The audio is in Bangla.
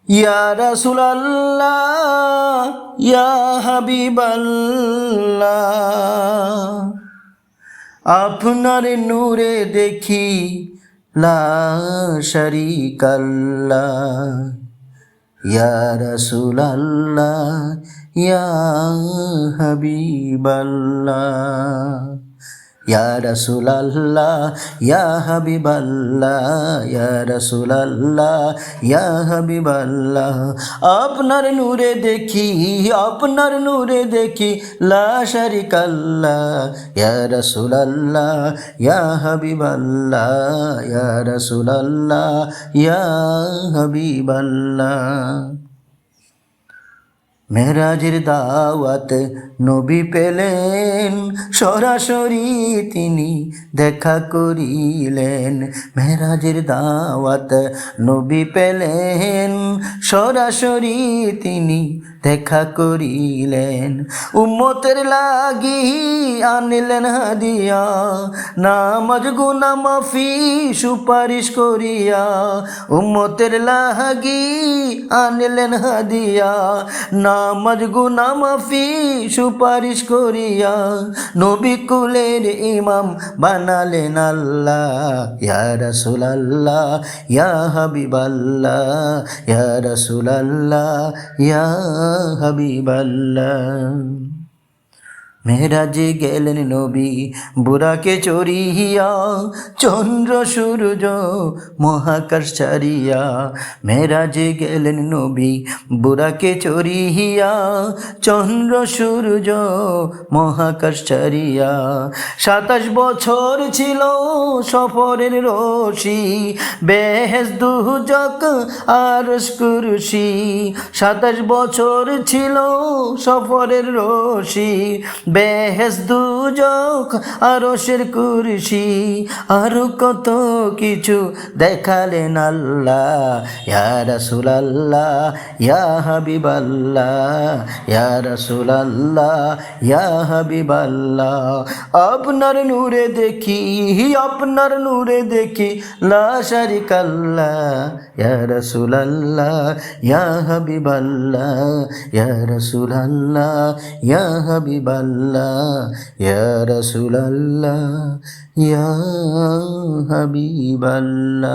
ইয়া রাসূলাল্লাহ ইয়া হাবিবাল্লাহ, আপনার নূরে দেখি লা শারীকাল্লাহ। ইয়া রাসূলাল্লাহ ইয়া হাবিবাল্লাহ, ইয়া রাসূলাল্লাহ ইয়া হাবিবাল্লাহ, ইয়া রাসূলাল্লাহ ইয়া হাবিবাল্লাহ। আপনার নূরে দেখি, আপনার নূরে দেখি লা শারীকাল্লাহ। ইয়া রাসূলাল্লাহ ইয়া হাবিবাল্লাহ, ইয়া রাসূলাল্লাহ ইয়া হাবিবাল্লাহ। মেরাজের দাওয়াত নবী পেলেন, সরাসরি তিনি দেখা করিলেন। মেরাজের দাওয়াত নবী পেলেন, সরাসরি তিনি দেখা করিলেন। উম্মতের লাগি আনিলেন হাদিয়া, নামাজ গুনাহ মাফি সুপারিশ করিয়া। উম্মতের লাগি আনিলেন হাদিয়া, নামাজ গুনাহ মাফি সুপারিশ করিয়া। নবী কুলের ইমাম বানালেন আল্লাহ। ইয়া রাসূলাল্লাহ ইয়া হাবিবাল্লাহ, ইয়া রাসূলাল্লাহ ইয়া হাবিবাল্লাহ। মেরাজে গেলেন নবী বুরাকে চড়িয়া, চন্দ্র সূর্য মহাকাশ ছাড়িয়া। মেরাজে গেলেন নবী বুরাকে চড়িয়া, চন্দ্র সূর্য মহাকাশ ছাড়িয়া। 27 বছর ছিল সফরের রশি, বেহেশত দুজক আরশ কুরসি। 27 বছর ছিল সফরের রশি, বেহেশত দুজক আরশের কুরসি। আরো কত কিছু দেখালেন আল্লাহ। ইয়া রাসূলাল্লাহ ইয়া হাবিবাল্লাহ, ইয়া রাসূলাল্লাহ ইয়া হাবিবাল্লাহ। আপনার নূরে দেখি, আপনার নূরে দেখি লা শারীকাল্লাহ। ইয়া রাসূলাল্লাহ ইয়া হাবিবাল্লাহ, ইয়া রাসূলাল্লাহ ইয়া হাবিবাল্লাহ, ইয়া রাসূলাল্লাহ ইয়া হাবিবাল্লাহ।